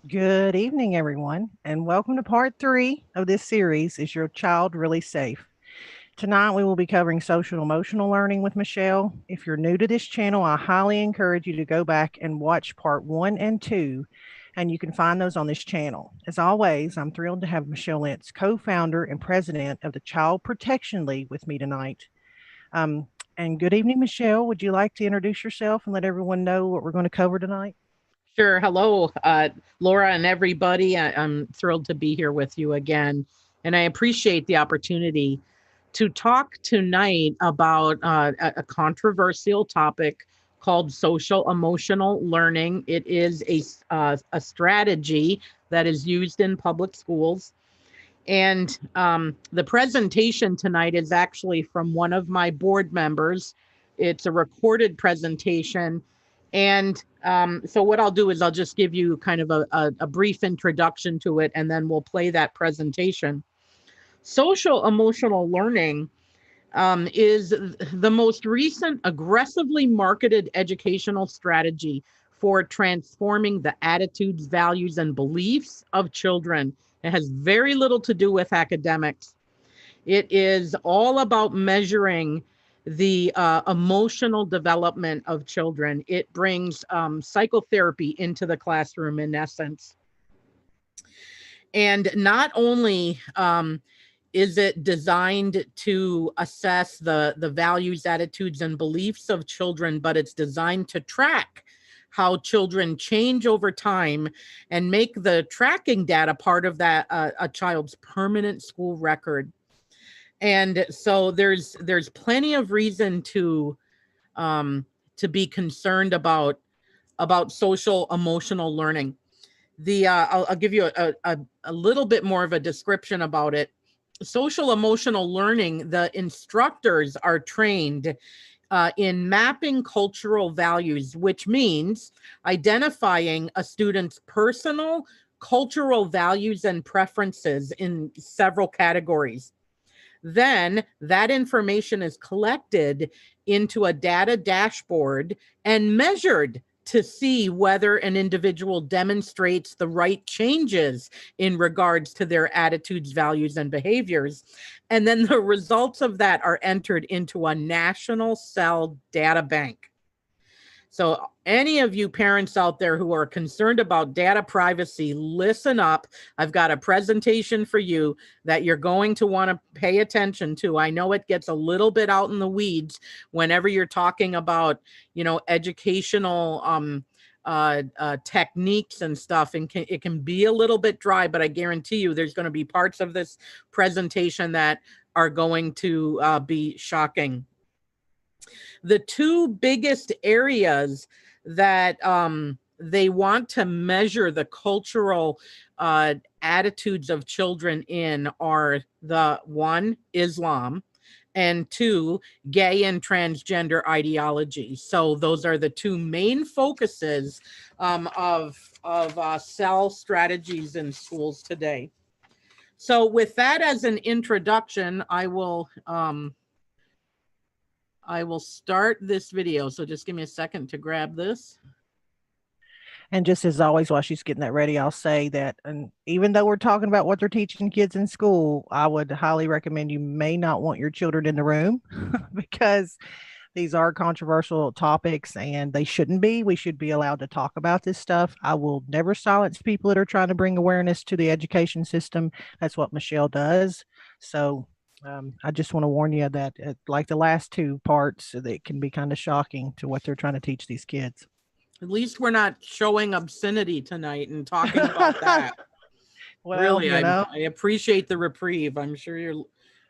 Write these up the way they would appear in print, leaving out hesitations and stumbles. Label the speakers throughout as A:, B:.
A: Good evening, everyone, and welcome to part 3 of this series, Is Your Child Really Safe? Tonight, we will be covering social emotional learning with Michele. If you're new to this channel, I highly encourage you to go back and watch part 1 and 2, and you can find those on this channel. As always, I'm thrilled to have Michele Lentz, co-founder and president of the Child Protection League, with me tonight. And good evening, Michele. Would you like to introduce yourself and let everyone know what we're going to cover tonight?
B: Sure. Hello, Laura and everybody. I'm thrilled to be here with you again. And I appreciate the opportunity to talk tonight about a controversial topic called social emotional learning. It is a strategy that is used in public schools. And the presentation tonight is actually from one of my board members. It's a recorded presentation. And so what I'll do is I'll just give you kind of a brief introduction to it, and then we'll play that presentation. Social emotional learning is the most recent aggressively marketed educational strategy for transforming the attitudes, values, and beliefs of children. It has very little to do with academics. It is all about measuring the emotional development of children. It brings psychotherapy into the classroom, in essence. And not only is it designed to assess the values, attitudes, and beliefs of children, but it's designed to track how children change over time and make the tracking data part of that a child's permanent school record. And so there's plenty of reason to be concerned about social emotional learning. I'll give you a little bit more of a description about it. Social emotional learning, the instructors are trained in mapping cultural values, which means identifying a student's personal cultural values and preferences in several categories. Then that information is collected into a data dashboard and measured to see whether an individual demonstrates the right changes in regards to their attitudes, values, and behaviors. And then the results of that are entered into a national cell data bank. So, any of you parents out there who are concerned about data privacy, listen up. I've got a presentation for you that you're going to want to pay attention to. I know it gets a little bit out in the weeds whenever you're talking about, educational techniques and stuff, and it can be a little bit dry, but I guarantee you there's going to be parts of this presentation that are going to be shocking. The two biggest areas that they want to measure the cultural attitudes of children in are the one, Islam, and two, gay and transgender ideology. So those are the two main focuses of cell strategies in schools today. So with that as an introduction, I will start this video. So just give me a second to grab this.
A: And just as always, while she's getting that ready, I'll say that, and even though we're talking about what they're teaching kids in school, I would highly recommend you may not want your children in the room because these are controversial topics and they shouldn't be. We should be allowed to talk about this stuff. I will never silence people that are trying to bring awareness to the education system. That's what Michele does. So I just want to warn you that, like the last two parts, it can be kind of shocking to what they're trying to teach these kids.
B: At least we're not showing obscenity tonight and talking about that.
A: Well,
B: really, I appreciate the reprieve. I'm sure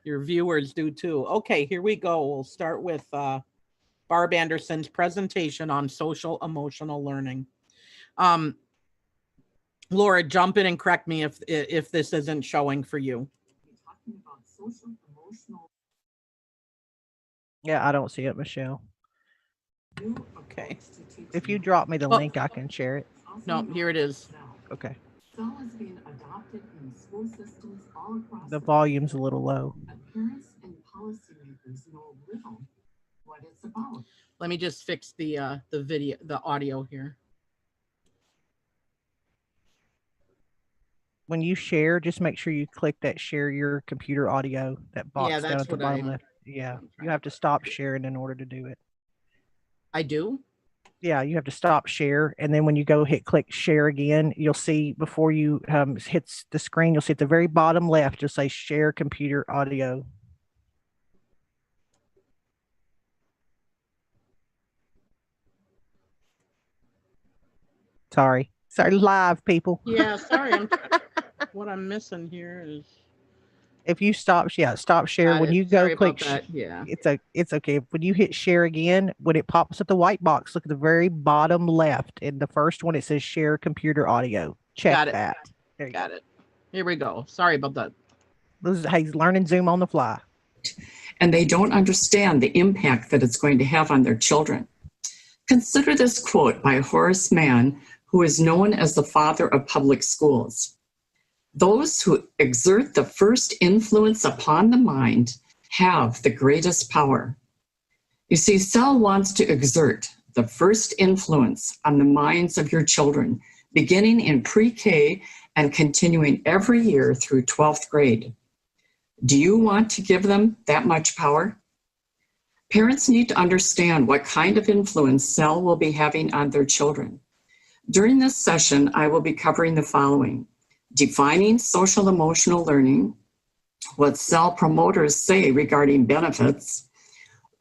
B: your viewers do too. Okay, here we go. We'll start with Barb Anderson's presentation on social emotional learning. Laura, jump in and correct me if this isn't showing for you.
C: Talking about social emotional.
A: Yeah, I don't see it, Michele.
B: Okay.
A: If you drop me the link, I can share it.
B: No, here it is.
A: Okay.
C: Cell is being adopted in school systems all across
A: the volume's a little low.
C: Parents and policymakers know little what it's about.
B: Let me just fix the video, the audio here.
A: when you share, just make sure you click that share your computer audio, that box
B: Yeah,
A: down
B: that's
A: at the
B: what
A: bottom
B: I'm
A: left. Yeah, you
B: trying
A: have
B: to
A: to stop
B: do.
A: sharing in order to do it.
B: I do?
A: Yeah, you have to stop share, and then when you go hit click share again, you'll see before you hits the screen, you'll see at the very bottom left, you'll say share computer audio. Sorry, live people.
B: Yeah, sorry. What I'm missing here is
A: If you stop share
B: got
A: when
B: it.
A: you go
B: Sorry
A: click
B: about that. Yeah.
A: it's okay. When you hit share again, when it pops up the white box, look at the very bottom left. In the first one, it says share computer audio. Check
B: Got it.
A: that. There you go.
B: Got it. Here we go. Sorry about that.
A: This is he's learning Zoom on the fly.
D: And they don't understand the impact that it's going to have on their children. Consider this quote by Horace Mann, who is known as the father of public schools. Those who exert the first influence upon the mind have the greatest power. You see, Sel wants to exert the first influence on the minds of your children, beginning in pre-K and continuing every year through 12th grade. Do you want to give them that much power? Parents need to understand what kind of influence Sel will be having on their children. During this session, I will be covering the following: defining social emotional learning, what Sel promoters say regarding benefits,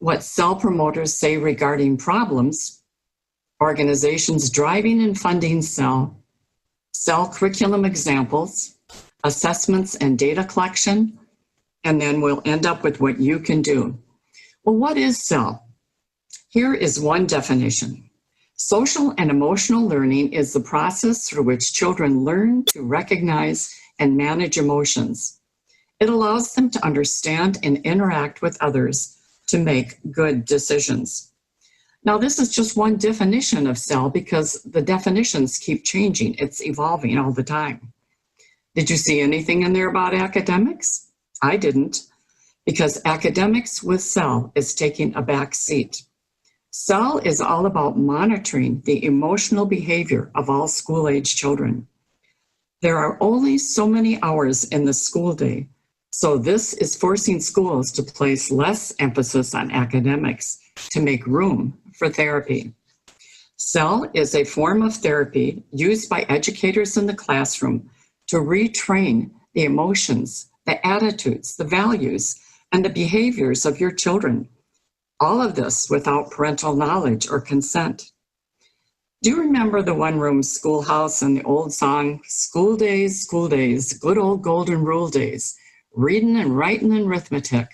D: what Sel promoters say regarding problems, organizations driving and funding Sel, Sel curriculum examples, assessments and data collection, and then we'll end up with what you can do. Well, what is Sel? Here is one definition. Social and emotional learning is the process through which children learn to recognize and manage emotions. It allows them to understand and interact with others to make good decisions. Now, this is just one definition of Sel because the definitions keep changing. It's evolving all the time. Did you see anything in there about academics? I didn't, because academics with Sel is taking a back seat. Sel is all about monitoring the emotional behavior of all school-age children. There are only so many hours in the school day, so this is forcing schools to place less emphasis on academics to make room for therapy. Sel is a form of therapy used by educators in the classroom to retrain the emotions, the attitudes, the values, and the behaviors of your children. All of this without parental knowledge or consent. Do you remember the one-room schoolhouse and the old song, school days, good old golden rule days, reading and writing and arithmetic,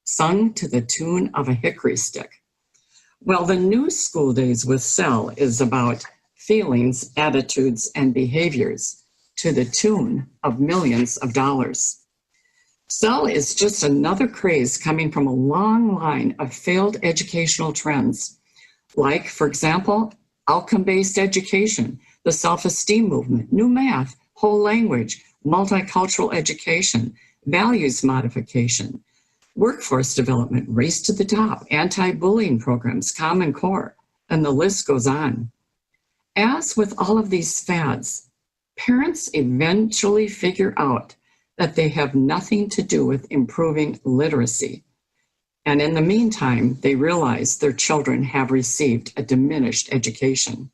D: sung to the tune of a hickory stick? Well, the new school days with Sel is about feelings, attitudes, and behaviors to the tune of millions of dollars. Sel is just another craze coming from a long line of failed educational trends, like, for example, outcome-based education, the self-esteem movement, new math, whole language, multicultural education, values modification, workforce development, race to the top, anti-bullying programs, Common Core, and the list goes on. As with all of these fads, parents eventually figure out that they have nothing to do with improving literacy. And in the meantime, they realize their children have received a diminished education.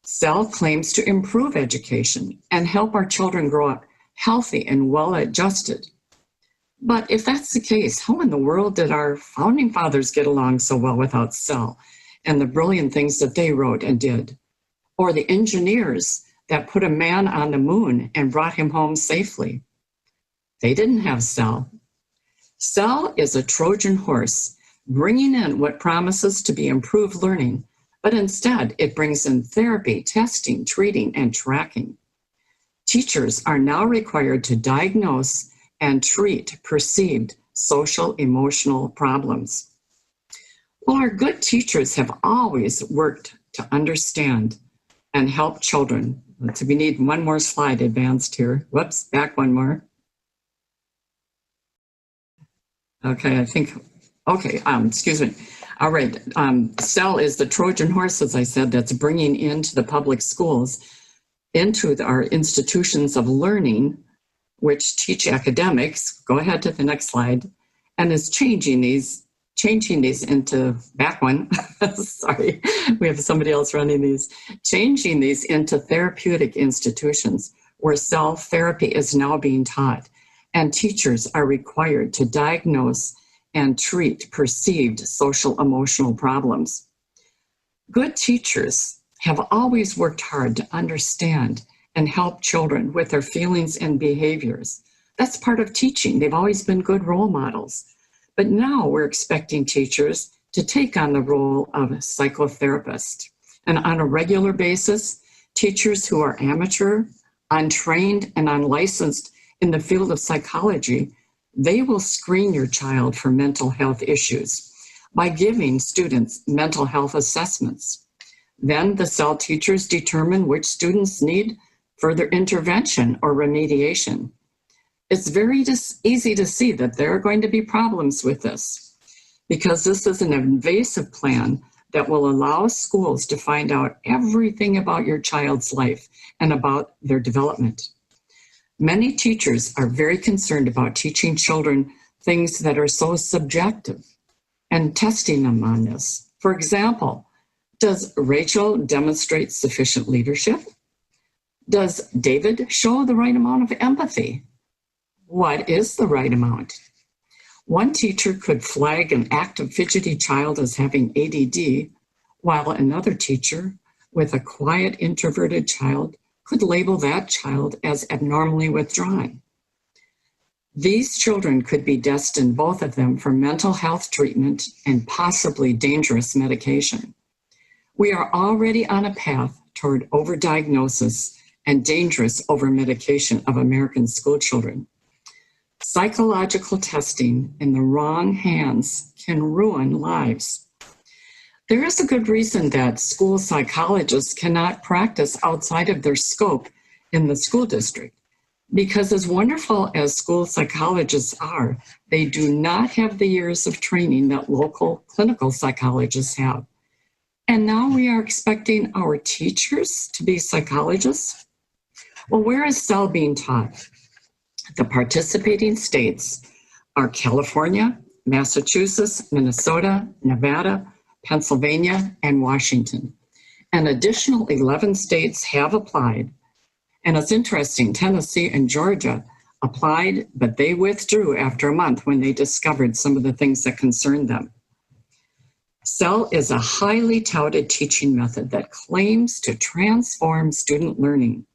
D: Sel claims to improve education and help our children grow up healthy and well-adjusted. But if that's the case, how in the world did our founding fathers get along so well without Sel and the brilliant things that they wrote and did? Or the engineers that put a man on the moon and brought him home safely? They didn't have Sel. Sel is a Trojan horse, bringing in what promises to be improved learning, but instead it brings in therapy, testing, treating, and tracking. Teachers are now required to diagnose and treat perceived social emotional problems. Well, our good teachers have always worked to understand and help children. So we need one more slide advanced here. Whoops, back one more. Okay, excuse me. All right, Sel is the Trojan horse, as I said, that's bringing into the public schools into our institutions of learning, which teach academics. Go ahead to the next slide. And is changing these into, back one, sorry, we have somebody else running these, changing these into therapeutic institutions where self-therapy is now being taught, and teachers are required to diagnose and treat perceived social emotional problems. Good teachers have always worked hard to understand and help children with their feelings and behaviors. That's part of teaching. They've always been good role models. But now we're expecting teachers to take on the role of a psychotherapist. And on a regular basis, teachers who are amateur, untrained, and unlicensed in the field of psychology, they will screen your child for mental health issues by giving students mental health assessments. Then the CEL teachers determine which students need further intervention or remediation. It's very easy to see that there are going to be problems with this, because this is an invasive plan that will allow schools to find out everything about your child's life and about their development. Many teachers are very concerned about teaching children things that are so subjective and testing them on this. For example, does Rachel demonstrate sufficient leadership? Does David show the right amount of empathy? What is the right amount? One teacher could flag an active, fidgety child as having ADD, while another teacher with a quiet, introverted child could label that child as abnormally withdrawn. These children could be destined, both of them, for mental health treatment and possibly dangerous medication. We are already on a path toward overdiagnosis and dangerous overmedication of American school children. Psychological testing in the wrong hands can ruin lives. There is a good reason that school psychologists cannot practice outside of their scope in the school district, because as wonderful as school psychologists are, they do not have the years of training that local clinical psychologists have. And now we are expecting our teachers to be psychologists? Well, where is CEL being taught? The participating states are California, Massachusetts, Minnesota, Nevada, Pennsylvania, and Washington. An additional 11 states have applied. And it's interesting, Tennessee and Georgia applied, but they withdrew after a month when they discovered some of the things that concerned them. CEL is a highly touted teaching method that claims to transform student learning.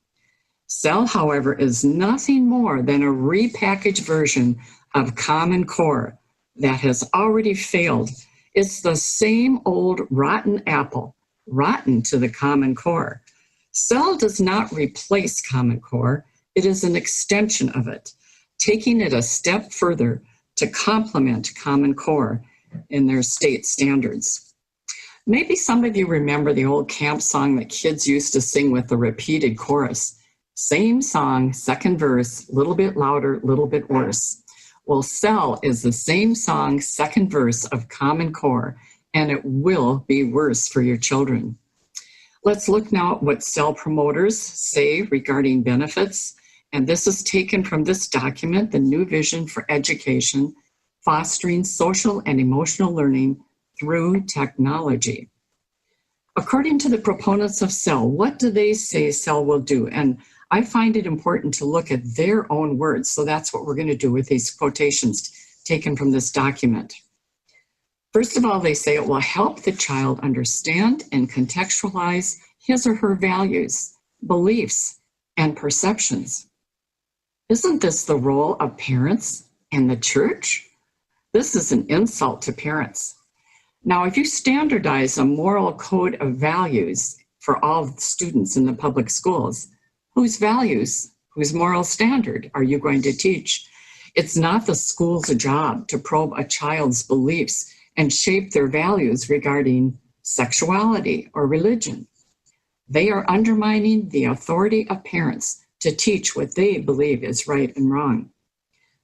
D: CEL, however, is nothing more than a repackaged version of Common Core that has already failed. It's the same old rotten apple, rotten to the Common Core. CEL does not replace Common Core. It is an extension of it, taking it a step further to complement Common Core in their state standards. Maybe some of you remember the old camp song that kids used to sing with the repeated chorus. Same song, second verse, little bit louder, little bit worse. Well, CEL is the same song, second verse of Common Core, and it will be worse for your children. Let's look now at what CEL promoters say regarding benefits. And this is taken from this document, The New Vision for Education, Fostering Social and Emotional Learning Through Technology. According to the proponents of CEL, what do they say CEL will do? And I find it important to look at their own words. So that's what we're going to do with these quotations taken from this document. First of all, they say it will help the child understand and contextualize his or her values, beliefs, and perceptions. Isn't this the role of parents and the church? This is an insult to parents. Now, if you standardize a moral code of values for all students in the public schools, whose values, whose moral standard are you going to teach? It's not the school's job to probe a child's beliefs and shape their values regarding sexuality or religion. They are undermining the authority of parents to teach what they believe is right and wrong.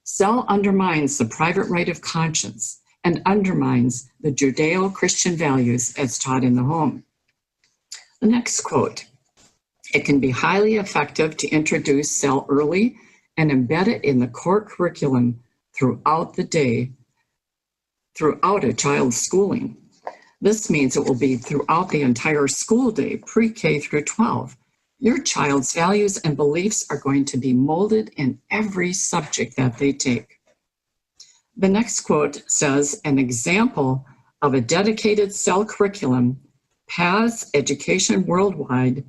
D: CEL undermines the private right of conscience and undermines the Judeo-Christian values as taught in the home. The next quote, It can be highly effective to introduce SEL early and embed it in the core curriculum throughout the day, throughout a child's schooling. This means it will be throughout the entire school day, pre-K through 12. Your child's values and beliefs are going to be molded in every subject that they take. The next quote says, an example of a dedicated SEL curriculum, Paths Education Worldwide,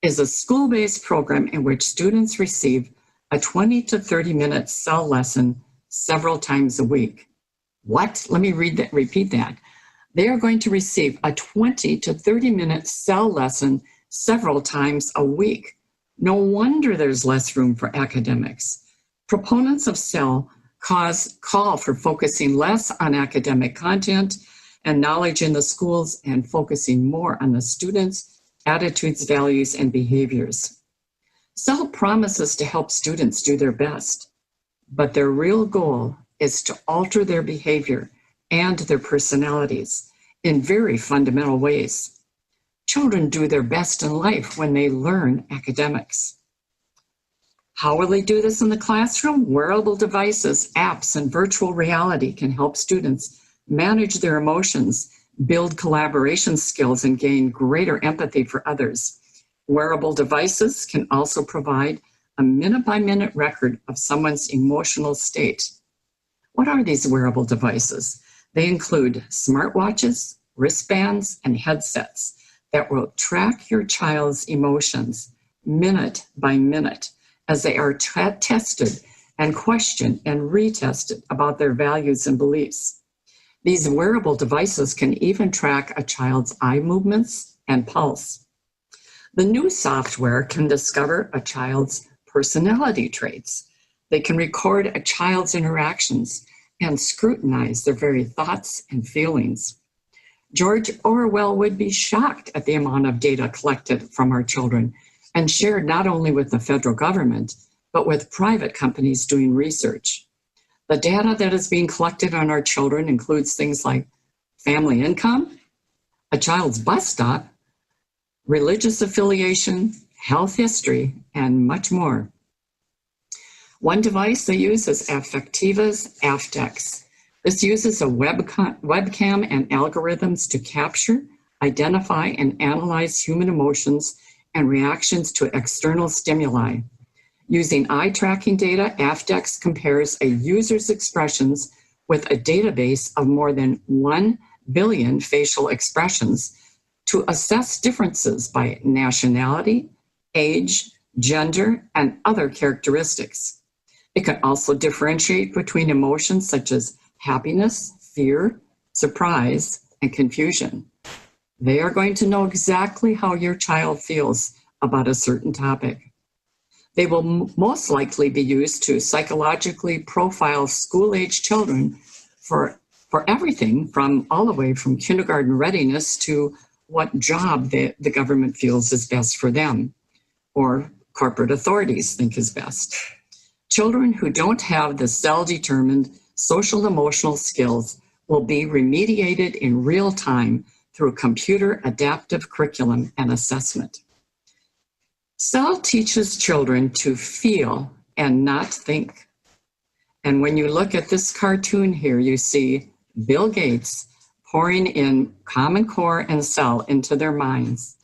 D: is a school-based program in which students receive a 20 to 30-minute SEL lesson several times a week. What? Let me repeat that. They are going to receive a 20 to 30-minute SEL lesson several times a week. No wonder there's less room for academics. Proponents of SEL call for focusing less on academic content and knowledge in the schools and focusing more on the students' attitudes, values, and behaviors. SEL promises to help students do their best, but their real goal is to alter their behavior and their personalities in very fundamental ways. Children do their best in life when they learn academics. How will they do this in the classroom? Wearable devices, apps, and virtual reality can help students manage their emotions, build collaboration skills, and gain greater empathy for others. Wearable devices can also provide a minute-by-minute record of someone's emotional state. What are these wearable devices? They include smartwatches, wristbands, and headsets that will track your child's emotions minute by minute as they are tested and questioned and retested about their values and beliefs. These wearable devices can even track a child's eye movements and pulse. The new software can discover a child's personality traits. They can record a child's interactions and scrutinize their very thoughts and feelings. George Orwell would be shocked at the amount of data collected from our children and shared not only with the federal government, but with private companies doing research. The data that is being collected on our children includes things like family income, a child's bus stop, religious affiliation, health history, and much more. One device they use is Affectiva's Aftex. This uses a webcam and algorithms to capture, identify, and analyze human emotions and reactions to external stimuli. Using eye tracking data, Aftex compares a user's expressions with a database of more than 1 billion facial expressions to assess differences by nationality, age, gender, and other characteristics. It can also differentiate between emotions such as happiness, fear, surprise, and confusion. They are going to know exactly how your child feels about a certain topic. They will most likely be used to psychologically profile school-age children for everything from all the way from kindergarten readiness to what job the government feels is best for them or corporate authorities think is best. Children who don't have the SEL-determined social emotional skills will be remediated in real time through computer adaptive curriculum and assessment. SEL teaches children to feel and not think. And when you look at this cartoon here, you see Bill Gates pouring in Common Core and SEL into their minds.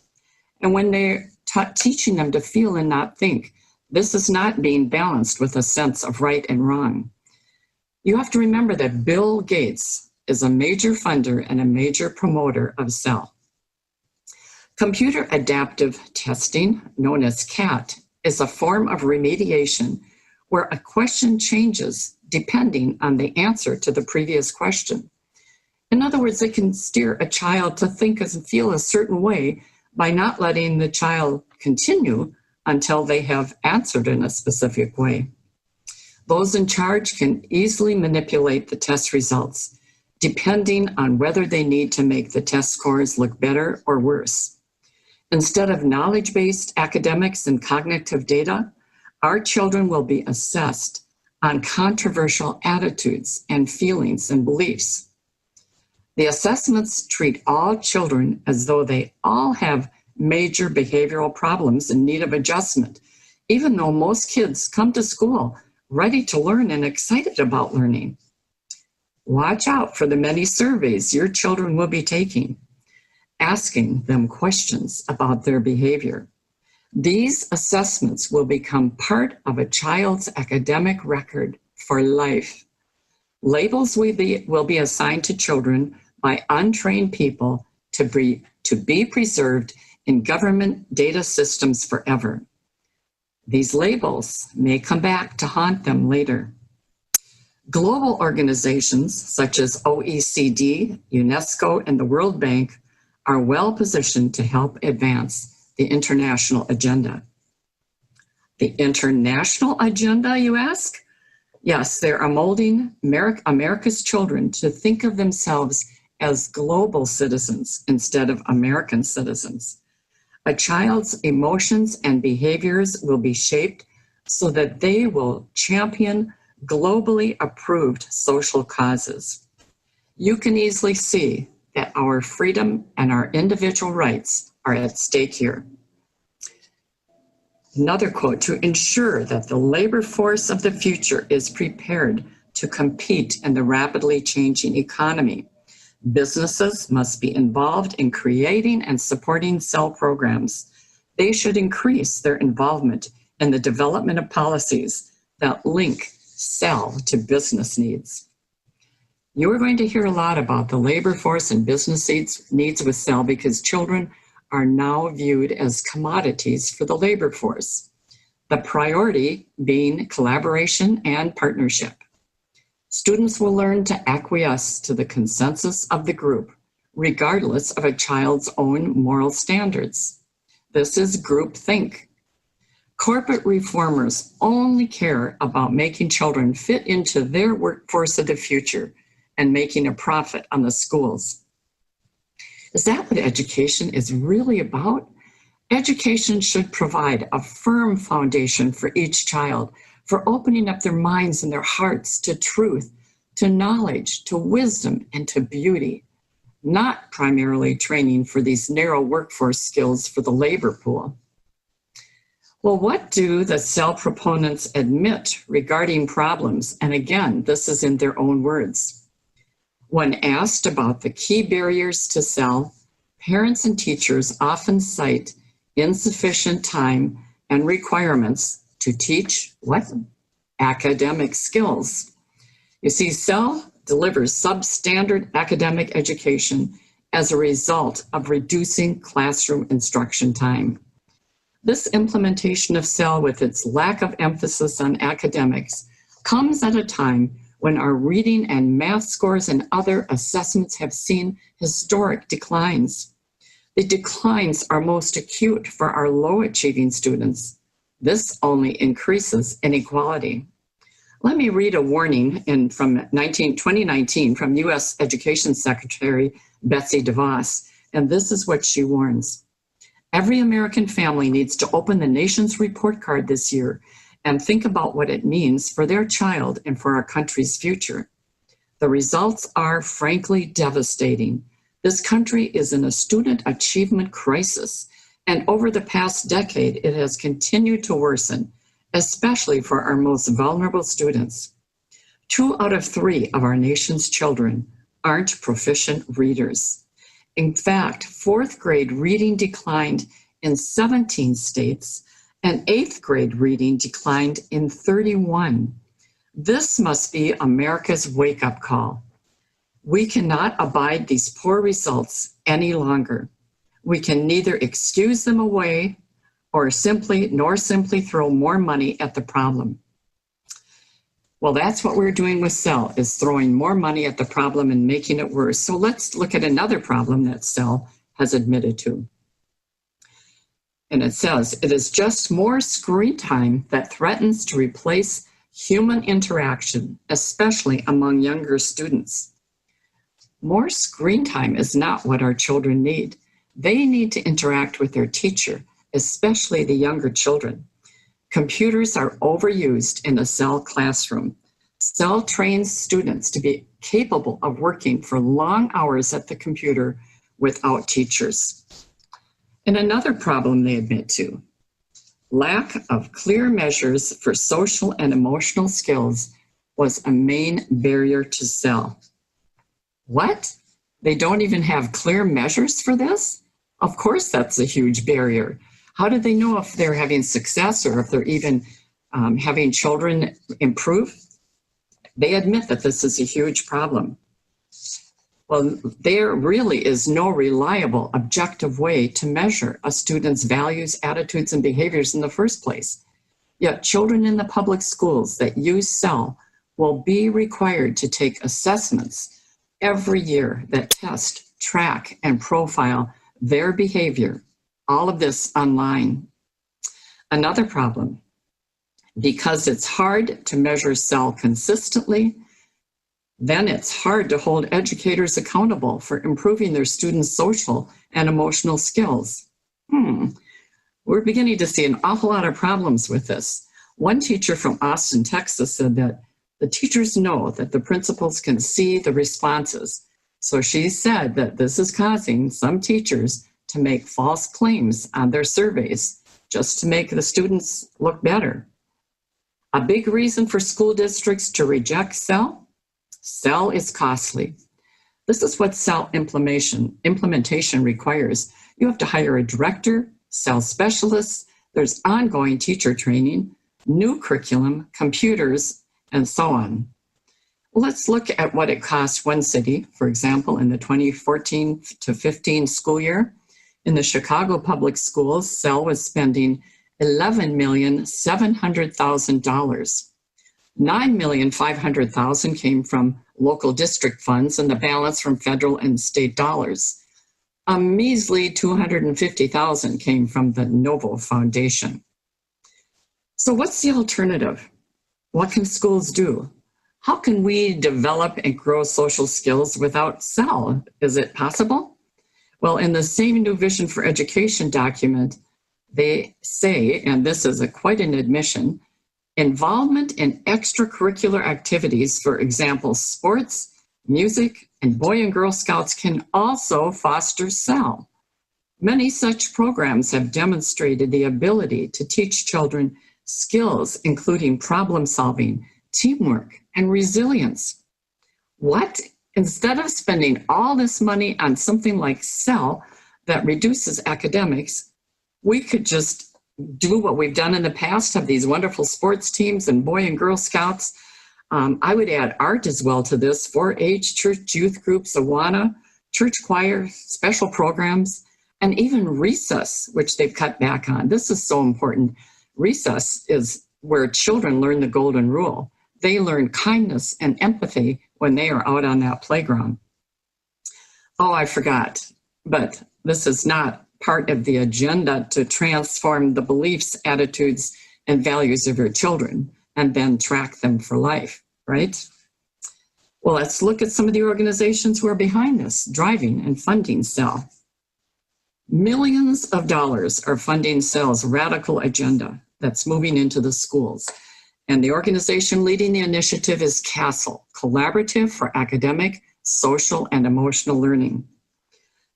D: And when they're teaching them to feel and not think, this is not being balanced with a sense of right and wrong. You have to remember that Bill Gates is a major funder and a major promoter of SEL. Computer adaptive testing, known as CAT, is a form of remediation where a question changes depending on the answer to the previous question. In other words, they can steer a child to think and feel a certain way by not letting the child continue until they have answered in a specific way. Those in charge can easily manipulate the test results, depending on whether they need to make the test scores look better or worse. Instead of knowledge-based academics and cognitive data, our children will be assessed on controversial attitudes and feelings and beliefs. The assessments treat all children as though they all have major behavioral problems in need of adjustment, even though most kids come to school ready to learn and excited about learning. Watch out for the many surveys your children will be taking, asking them questions about their behavior. These assessments will become part of a child's academic record for life. Labels will be assigned to children by untrained people to be preserved in government data systems forever. These labels may come back to haunt them later. Global organizations such as OECD, UNESCO, and the World Bank are well positioned to help advance the international agenda. The international agenda, you ask? Yes, they are molding America's children to think of themselves as global citizens instead of American citizens. A child's emotions and behaviors will be shaped so that they will champion globally approved social causes. You can easily see that our freedom and our individual rights are at stake here. Another quote, to ensure that the labor force of the future is prepared to compete in the rapidly changing economy, businesses must be involved in creating and supporting CEL programs. They should increase their involvement in the development of policies that link CEL to business needs. You are going to hear a lot about the labor force and business needs with CEL because children are now viewed as commodities for the labor force, the priority being collaboration and partnership. Students will learn to acquiesce to the consensus of the group, regardless of a child's own moral standards. This is groupthink. Corporate reformers only care about making children fit into their workforce of the future and making a profit on the schools. Is that what education is really about? Education should provide a firm foundation for each child, for opening up their minds and their hearts to truth, to knowledge, to wisdom, and to beauty, not primarily training for these narrow workforce skills for the labor pool. Well, what do the CEL proponents admit regarding problems? And again, this is in their own words. When asked about the key barriers to CEL, parents and teachers often cite insufficient time and requirements to teach what? Academic skills. You see, CEL delivers substandard academic education as a result of reducing classroom instruction time. This implementation of CEL, with its lack of emphasis on academics, comes at a time when our reading and math scores and other assessments have seen historic declines. The declines are most acute for our low-achieving students. This only increases inequality. Let me read a warning from 2019 from U.S. Education Secretary Betsy DeVos, and this is what she warns. Every American family needs to open the nation's report card this year and think about what it means for their child and for our country's future. The results are frankly devastating. This country is in a student achievement crisis, and over the past decade, it has continued to worsen, especially for our most vulnerable students. 2 out of 3 of our nation's children aren't proficient readers. In fact, 4th grade reading declined in 17 states, and 8th grade reading declined in 31. This must be America's wake-up call. We cannot abide these poor results any longer. We can neither excuse them away nor simply throw more money at the problem. Well, that's what we're doing with CEL, is throwing more money at the problem and making it worse. So let's look at another problem that CEL has admitted to. And it says, it is just more screen time that threatens to replace human interaction, especially among younger students. More screen time is not what our children need. They need to interact with their teacher, especially the younger children. Computers are overused in a CEL classroom. CEL trains students to be capable of working for long hours at the computer without teachers. And another problem they admit to, lack of clear measures for social and emotional skills was a main barrier to SEL. What? They don't even have clear measures for this? Of course, that's a huge barrier. How do they know if they're having success or if they're even having children improve? They admit that this is a huge problem. Well, there really is no reliable, objective way to measure a student's values, attitudes, and behaviors in the first place. Yet children in the public schools that use SEL will be required to take assessments every year that test, track, and profile their behavior. All of this online. Another problem, because it's hard to measure SEL consistently, then it's hard to hold educators accountable for improving their students' social and emotional skills. We're beginning to see an awful lot of problems with this. One teacher from Austin, Texas said that the teachers know that the principals can see the responses. So she said that this is causing some teachers to make false claims on their surveys just to make the students look better. A big reason for school districts to reject SEL is costly. This is what SEL implementation requires. You have to hire a director, SEL specialists, there's ongoing teacher training, new curriculum, computers, and so on. Let's look at what it cost one city, for example, in the 2014 to 15 school year. In the Chicago Public Schools, SEL was spending $11,700,000. $9,500,000 came from local district funds and the balance from federal and state dollars. A measly $250,000 came from the Novo Foundation. So what's the alternative? What can schools do? How can we develop and grow social skills without SEL? Is it possible? Well, in the same New Vision for Education document, they say, and this is quite an admission, involvement in extracurricular activities, for example, sports, music, and Boy and Girl Scouts can also foster SEL. Many such programs have demonstrated the ability to teach children skills, including problem solving, teamwork, and resilience. What? Instead of spending all this money on something like SEL that reduces academics, we could just do what we've done in the past, have these wonderful sports teams and Boy and Girl Scouts. I would add art as well to this, 4-H, church youth groups, Awana, church choir, special programs, and even recess, which they've cut back on. This is so important. Recess is where children learn the golden rule. They learn kindness and empathy when they are out on that playground. Oh, I forgot, but this is not part of the agenda to transform the beliefs, attitudes, and values of your children and then track them for life, right? Well, let's look at some of the organizations who are behind this, driving and funding SEL. Millions of dollars are funding SEL's radical agenda that's moving into the schools. And the organization leading the initiative is CASTLE, Collaborative for Academic, Social, and Emotional Learning.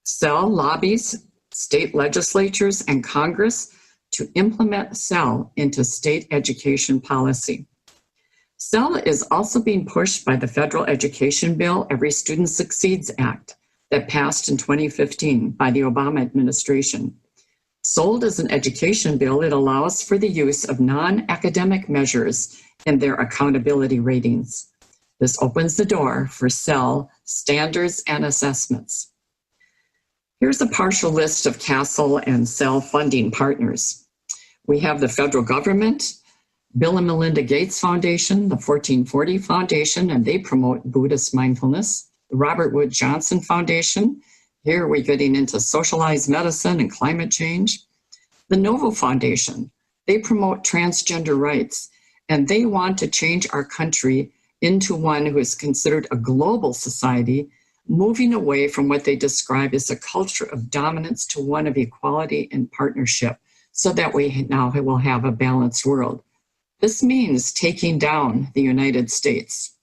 D: SEL lobbies state legislatures and Congress to implement SEL into state education policy. SEL is also being pushed by the federal education bill, Every Student Succeeds Act, that passed in 2015 by the Obama administration. Sold as an education bill, it allows for the use of non-academic measures in their accountability ratings. This opens the door for SEL standards and assessments. Here's a partial list of CASTLE and SEL funding partners. We have the federal government, Bill and Melinda Gates Foundation, the 1440 Foundation, and they promote Buddhist mindfulness. The Robert Wood Johnson Foundation, here we're getting into socialized medicine and climate change. The Novo Foundation, they promote transgender rights, and they want to change our country into one who is considered a global society, moving away from what they describe as a culture of dominance to one of equality and partnership, so that we now will have a balanced world. This means taking down the United States.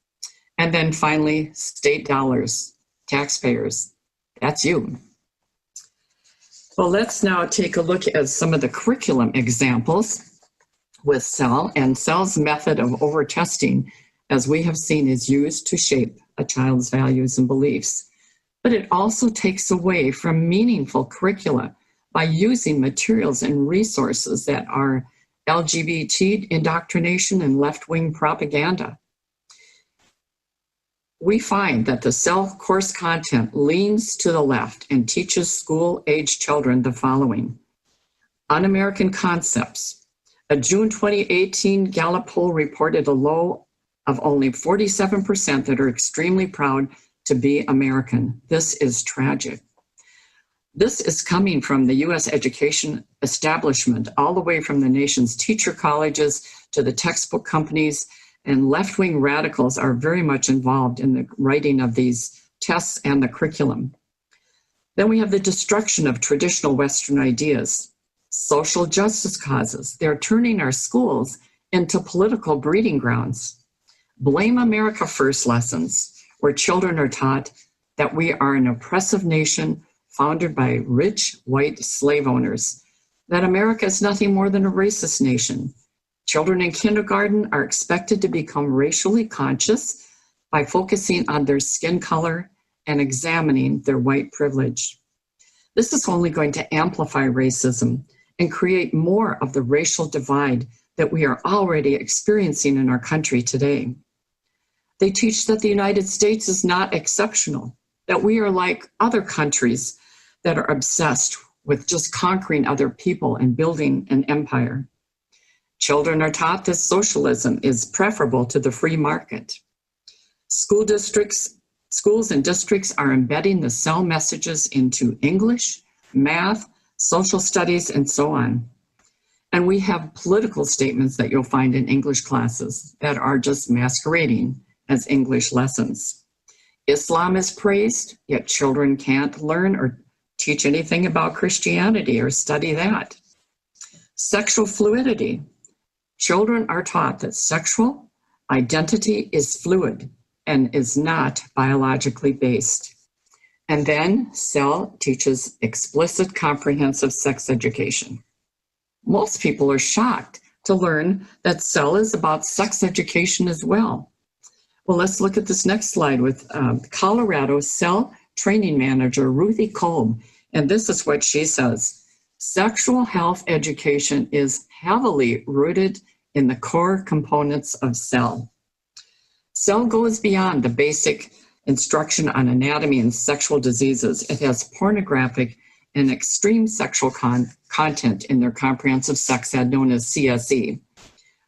D: And then finally, state dollars, taxpayers, that's you. Well, let's now take a look at some of the curriculum examples with CEL. And CEL's method of over-testing, as we have seen, is used to shape a child's values and beliefs. But it also takes away from meaningful curricula by using materials and resources that are LGBT indoctrination and left-wing propaganda. We find that the CEL course content leans to the left and teaches school-age children the following. Un-American concepts. A June 2018 Gallup poll reported a low of only 47% that are extremely proud to be American. This is tragic. This is coming from the U.S. education establishment, all the way from the nation's teacher colleges to the textbook companies, and left-wing radicals are very much involved in the writing of these tests and the curriculum. Then we have the destruction of traditional Western ideas, social justice causes. They're turning our schools into political breeding grounds. Blame America First lessons, where children are taught that we are an oppressive nation founded by rich white slave owners, that America is nothing more than a racist nation. Children in kindergarten are expected to become racially conscious by focusing on their skin color and examining their white privilege. This is only going to amplify racism and create more of the racial divide that we are already experiencing in our country today. They teach that the United States is not exceptional, that we are like other countries that are obsessed with just conquering other people and building an empire. Children are taught that socialism is preferable to the free market. Schools and districts are embedding the CEL messages into English, math, social studies, and so on. And we have political statements that you'll find in English classes that are just masquerading as English lessons. Islam is praised, yet children can't learn or teach anything about Christianity or study that. Sexual fluidity. Children are taught that sexual identity is fluid and is not biologically based. And then CEL teaches explicit comprehensive sex education. Most people are shocked to learn that CEL is about sex education as well. Well, let's look at this next slide with Colorado CEL training manager Ruthie Kolb. And this is what she says. Sexual health education is heavily rooted in the core components of CEL. CEL goes beyond the basic instruction on anatomy and sexual diseases. It has pornographic and extreme sexual content in their comprehensive sex ed known as CSE.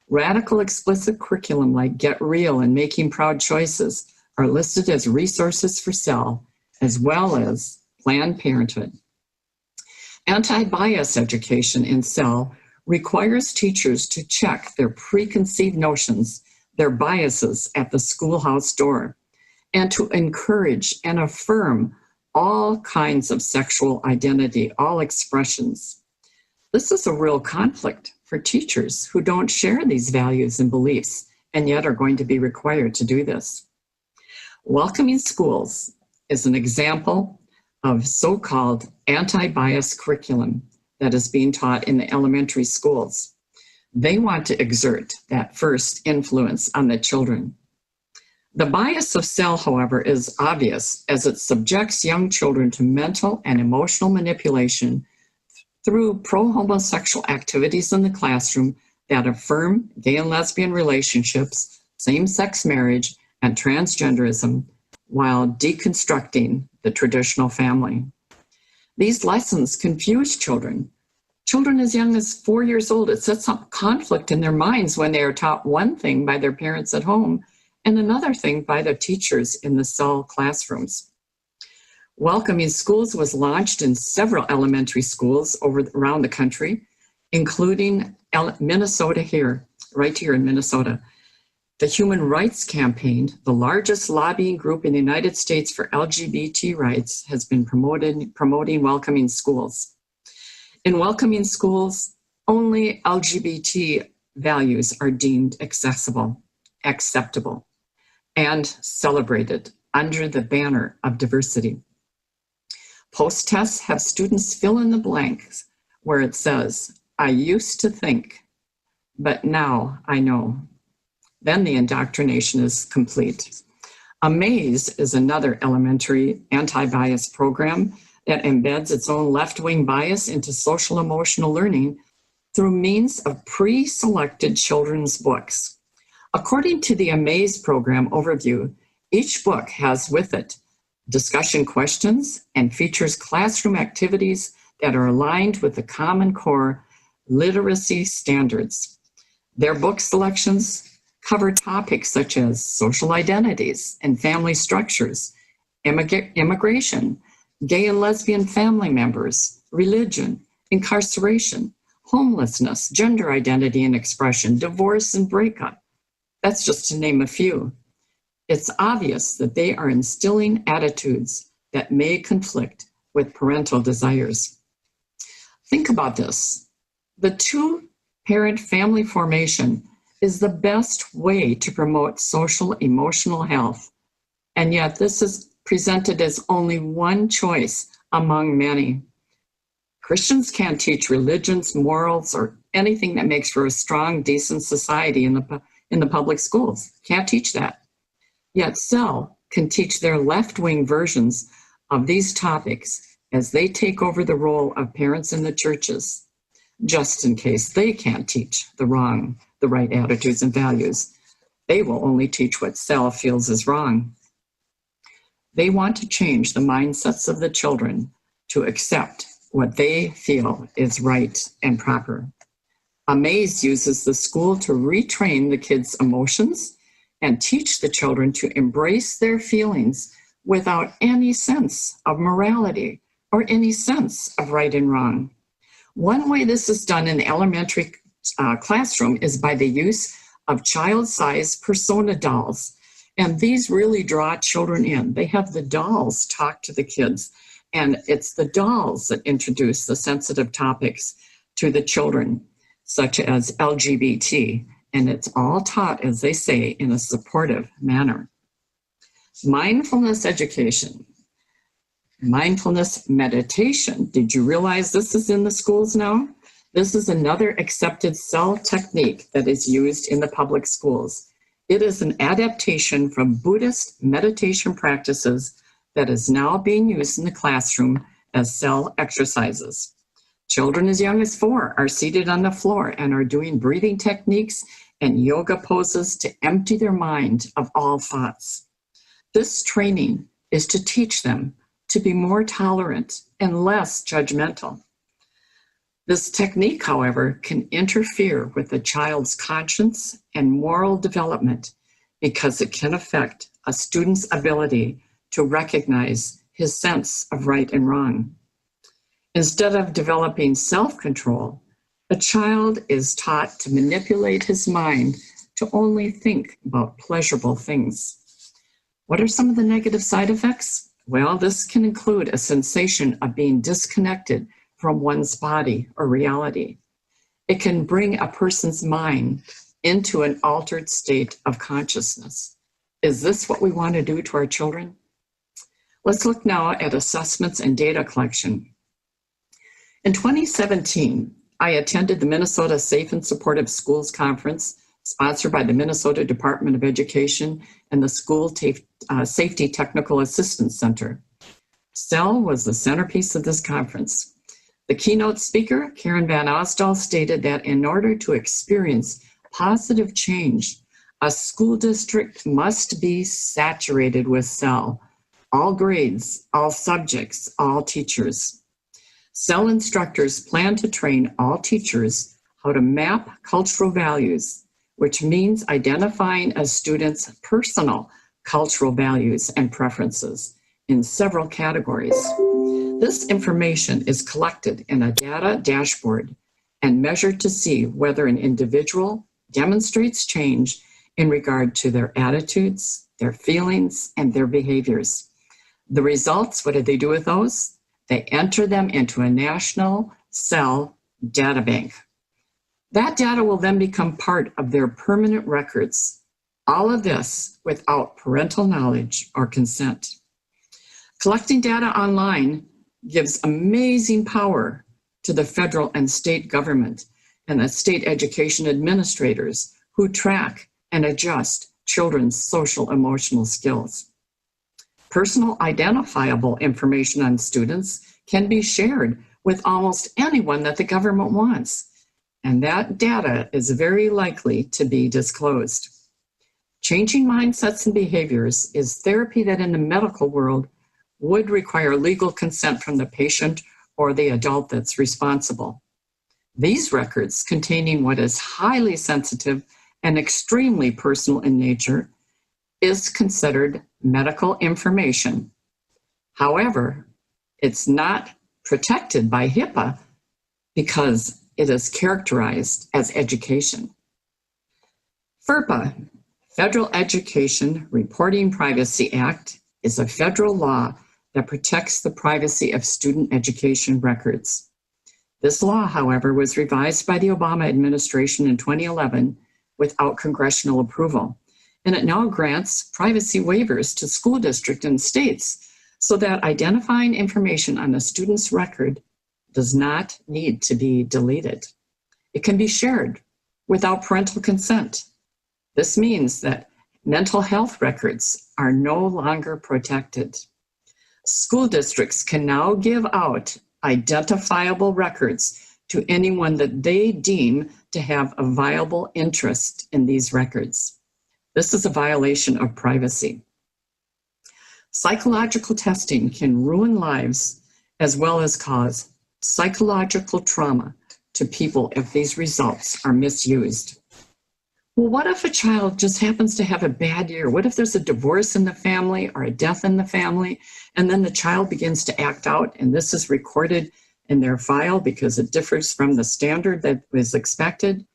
D: Radical explicit curriculum like Get Real and Making Proud Choices are listed as resources for CEL, as well as Planned Parenthood. Anti-bias education in CEL requires teachers to check their preconceived notions, their biases at the schoolhouse door, and to encourage and affirm all kinds of sexual identity, all expressions. This is a real conflict for teachers who don't share these values and beliefs and yet are going to be required to do this. Welcoming Schools is an example of so-called anti-bias curriculum that is being taught in the elementary schools. They want to exert that first influence on the children. The bias of CEL, however, is obvious as it subjects young children to mental and emotional manipulation through pro-homosexual activities in the classroom that affirm gay and lesbian relationships, same-sex marriage, and transgenderism while deconstructing the traditional family. These lessons confuse children. Children as young as 4 years old, it sets up conflict in their minds when they are taught one thing by their parents at home and another thing by their teachers in the CEL classrooms. Welcoming Schools was launched in several elementary schools around the country, including Minnesota right here in Minnesota. The Human Rights Campaign, the largest lobbying group in the United States for LGBT rights, has been promoting Welcoming Schools. In Welcoming Schools, only LGBT values are deemed acceptable, and celebrated under the banner of diversity. Post-tests have students fill in the blanks where it says, I used to think, but now I know. Then the indoctrination is complete. AMAZE is another elementary anti-bias program that embeds its own left-wing bias into social emotional learning through means of pre-selected children's books. According to the AMAZE program overview, each book has with it discussion questions and features classroom activities that are aligned with the Common Core literacy standards. Their book selections cover topics such as social identities and family structures, immigration, gay and lesbian family members, religion, incarceration, homelessness, gender identity and expression, divorce and breakup. That's just to name a few. It's obvious that they are instilling attitudes that may conflict with parental desires. Think about this. The two-parent family formation is the best way to promote social emotional health. And yet this is presented as only one choice among many. Christians can't teach religions, morals, or anything that makes for a strong, decent society in the public schools. Can't teach that. Yet SEL can teach their left-wing versions of these topics as they take over the role of parents in the churches, just in case they can't teach the right attitudes and values. They will only teach what SEL feels is wrong. They want to change the mindsets of the children to accept what they feel is right and proper. AMAZE uses the school to retrain the kids' emotions and teach the children to embrace their feelings without any sense of morality or any sense of right and wrong. One way this is done in the elementary classroom is by the use of child-sized persona dolls. And these really draw children in. They have the dolls talk to the kids, and it's the dolls that introduce the sensitive topics to the children, such as LGBT, and it's all taught, as they say, in a supportive manner. Mindfulness education. Mindfulness meditation. Did you realize this is in the schools now? This is another accepted SEL technique that is used in the public schools. It is an adaptation from Buddhist meditation practices that is now being used in the classroom as SEL exercises. Children as young as 4 are seated on the floor and are doing breathing techniques and yoga poses to empty their mind of all thoughts. This training is to teach them to be more tolerant and less judgmental. This technique, however, can interfere with a child's conscience and moral development because it can affect a student's ability to recognize his sense of right and wrong. Instead of developing self-control, a child is taught to manipulate his mind to only think about pleasurable things. What are some of the negative side effects? Well, this can include a sensation of being disconnected from one's body or reality. It can bring a person's mind into an altered state of consciousness. Is this what we want to do to our children? Let's look now at assessments and data collection. In 2017, I attended the Minnesota Safe and Supportive Schools Conference, sponsored by the Minnesota Department of Education and the School Safety Technical Assistance Center. SEL was the centerpiece of this conference. The keynote speaker, Karen Van Osdal, stated that in order to experience positive change, a school district must be saturated with SEL, all grades, all subjects, all teachers. SEL instructors plan to train all teachers how to map cultural values, which means identifying a student's personal cultural values and preferences in several categories. This information is collected in a data dashboard and measured to see whether an individual demonstrates change in regard to their attitudes, their feelings, and their behaviors. The results, what do they do with those? They enter them into a national SEL data bank. That data will then become part of their permanent records. All of this without parental knowledge or consent. Collecting data online gives amazing power to the federal and state government and the state education administrators who track and adjust children's social emotional skills. Personal identifiable information on students can be shared with almost anyone that the government wants, and that data is very likely to be disclosed. Changing mindsets and behaviors is therapy that in the medical world would require legal consent from the patient or the adult that's responsible. These records containing what is highly sensitive and extremely personal in nature is considered medical information. However, it's not protected by HIPAA because it is characterized as education. FERPA, Federal Education Reporting Privacy Act, is a federal law that protects the privacy of student education records. This law, however, was revised by the Obama administration in 2011 without congressional approval, and it now grants privacy waivers to school districts and states so that identifying information on a student's record does not need to be deleted. It can be shared without parental consent. This means that mental health records are no longer protected. School districts can now give out identifiable records to anyone that they deem to have a viable interest in these records. This is a violation of privacy. Psychological testing can ruin lives as well as cause psychological trauma to people if these results are misused. Well, what if a child just happens to have a bad year? What if there's a divorce in the family or a death in the family, and then the child begins to act out, and this is recorded in their file because it differs from the standard that was expected?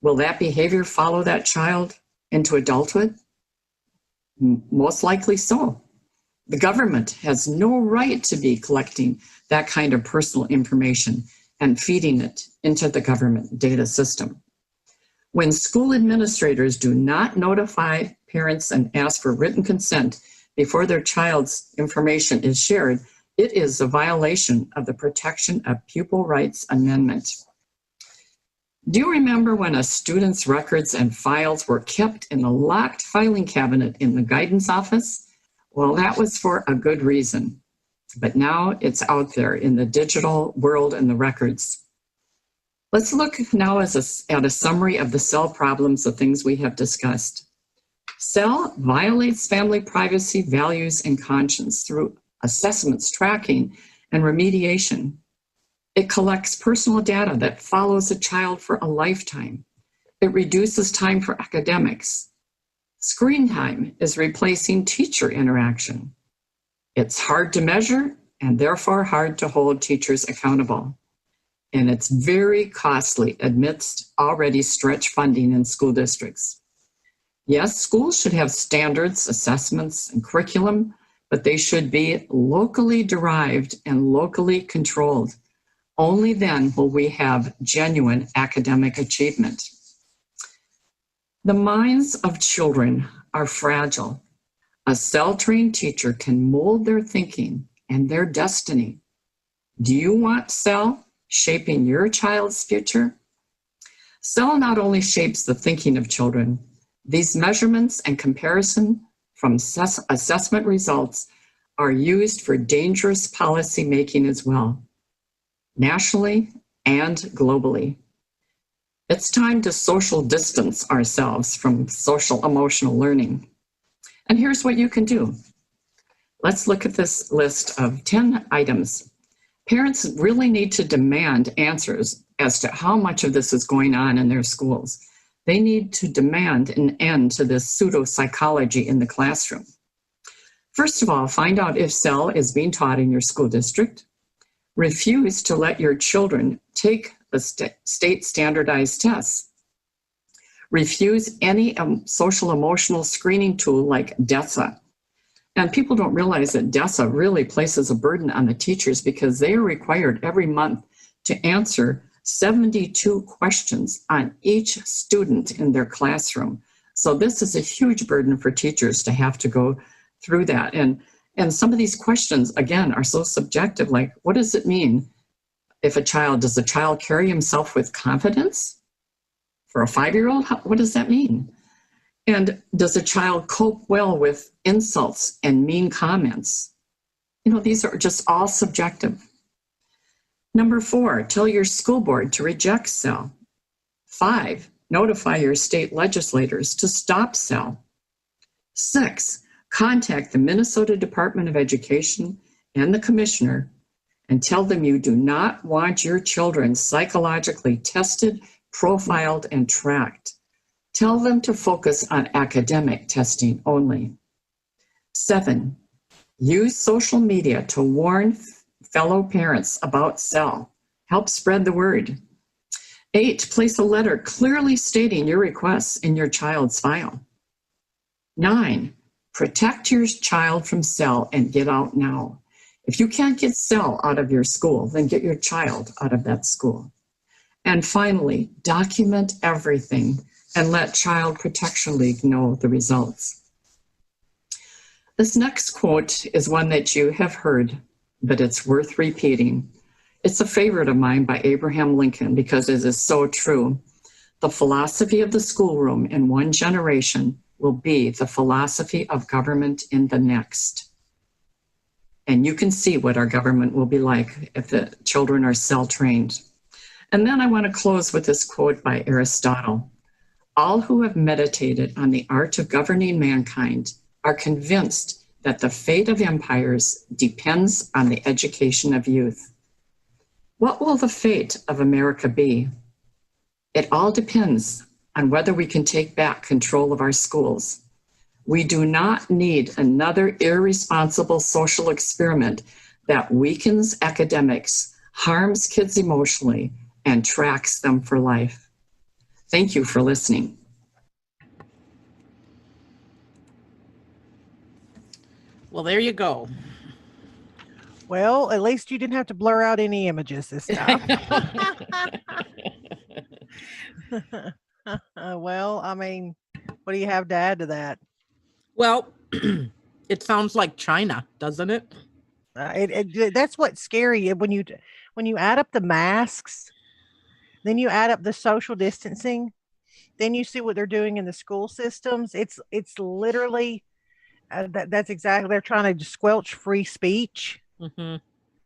D: Will that behavior follow that child into adulthood? Most likely so. The government has no right to be collecting that kind of personal information and feeding it into the government data system. When school administrators do not notify parents and ask for written consent before their child's information is shared, it is a violation of the Protection of Pupil Rights Amendment. Do you remember when a student's records and files were kept in a locked filing cabinet in the guidance office? Well, that was for a good reason, but now it's out there in the digital world and the records. Let's look now at a summary of the cell problems, the things we have discussed. Cell violates family privacy, values, and conscience through assessments, tracking, and remediation. It collects personal data that follows a child for a lifetime. It reduces time for academics. Screen time is replacing teacher interaction. It's hard to measure and therefore hard to hold teachers accountable. And it's very costly amidst already stretched funding in school districts. Yes, schools should have standards, assessments, and curriculum, but they should be locally derived and locally controlled. Only then will we have genuine academic achievement. The minds of children are fragile. A cell-trained teacher can mold their thinking and their destiny. Do you want cell shaping your child's future? Cell not only shapes the thinking of children, these measurements and comparison from assessment results are used for dangerous policy making as well, nationally and globally. It's time to social distance ourselves from social emotional learning. And here's what you can do. Let's look at this list of 10 items. Parents really need to demand answers as to how much of this is going on in their schools. They need to demand an end to this pseudo-psychology in the classroom. First of all, find out if CEL is being taught in your school district. Refuse to let your children take the state standardized tests. Refuse any social emotional screening tool like DESA. And people don't realize that DESA really places a burden on the teachers because they are required every month to answer 72 questions on each student in their classroom. So this is a huge burden for teachers to have to go through that. And And some of these questions, again, are so subjective, like, what does it mean if does a child carry himself with confidence? For a 5-year-old, what does that mean? And does a child cope well with insults and mean comments? These are just all subjective. Number 4, tell your school board to reject SEL. 5, notify your state legislators to stop SEL. 6, contact the Minnesota Department of Education and the commissioner and tell them you do not want your children psychologically tested, profiled, and tracked. Tell them to focus on academic testing only. 7, use social media to warn fellow parents about SEL. Help spread the word. 8, place a letter clearly stating your requests in your child's file. 9, protect your child from SEL and get out now. If you can't get SEL out of your school, then get your child out of that school. And finally, document everything and let Child Protection League know the results. This next quote is one that you have heard, but it's worth repeating. It's a favorite of mine by Abraham Lincoln because it is so true. The philosophy of the schoolroom in one generation will be the philosophy of government in the next. And you can see what our government will be like if the children are SEL trained. And then I want to close with this quote by Aristotle. All who have meditated on the art of governing mankind are convinced that the fate of empires depends on the education of youth. What will the fate of America be? It all depends on whether we can take back control of our schools. We do not need another irresponsible social experiment that weakens academics, harms kids emotionally, and tracks them for life. Thank you for listening.
B: Well, there you go.
A: Well, at least you didn't have to blur out any images this time. Well, I mean, what do you have to add to that?
B: Well, it sounds like China, doesn't it?
A: That's what's scary when you add up the masks, then you add up the social distancing, then you see what they're doing in the school systems. It's literally that's exactly, they're trying to squelch free speech.
B: Mm-hmm.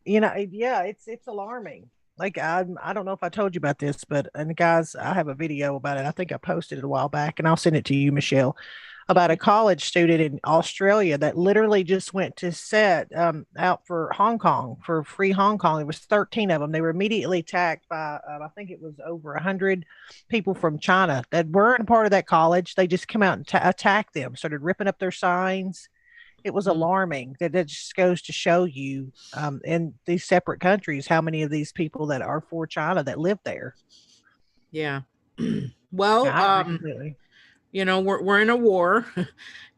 A: Yeah, it's alarming. Like I don't know if I told you about this, but and guys, I have a video about it. I think I posted it a while back, and I'll send it to you, Michelle, about a college student in Australia that literally just went to set out for Hong Kong, for free Hong Kong. There was 13 of them. They were immediately attacked by I think it was over 100 people from China that weren't part of that college. They just come out and attacked them, started ripping up their signs. It was alarming. That just goes to show you in these separate countries how many of these people that are for China that live there.
B: Yeah. Well, we're in a war,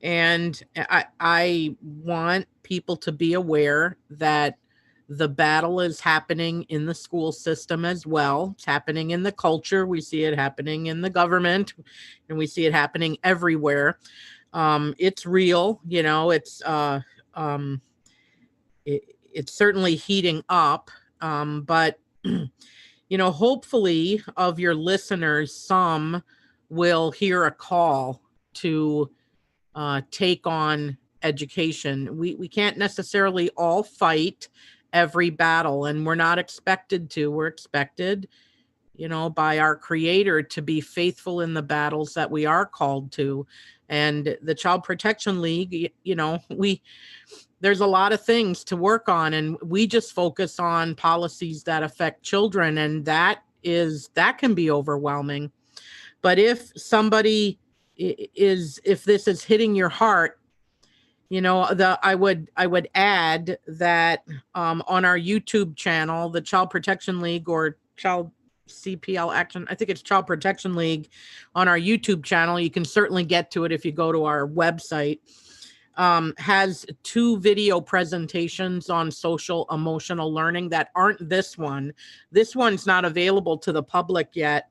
B: and I want people to be aware that the battle is happening in the school system as well. It's happening in the culture. We see it happening in the government, and we see it happening everywhere. It's real, it's certainly heating up. But hopefully of your listeners, some will hear a call to take on education. We can't necessarily all fight every battle, and we're not expected to. We're expected, by our Creator to be faithful in the battles that we are called to. And the Child Protection League, there's a lot of things to work on, and we just focus on policies that affect children, and that can be overwhelming. But if somebody if this is hitting your heart, I would add that on our YouTube channel, the Child Protection League, or Child CPL Action, I think it's Child Protection League, on our YouTube channel. You can certainly get to it if you go to our website. Has 2 video presentations on social emotional learning that aren't this one. This one's not available to the public yet,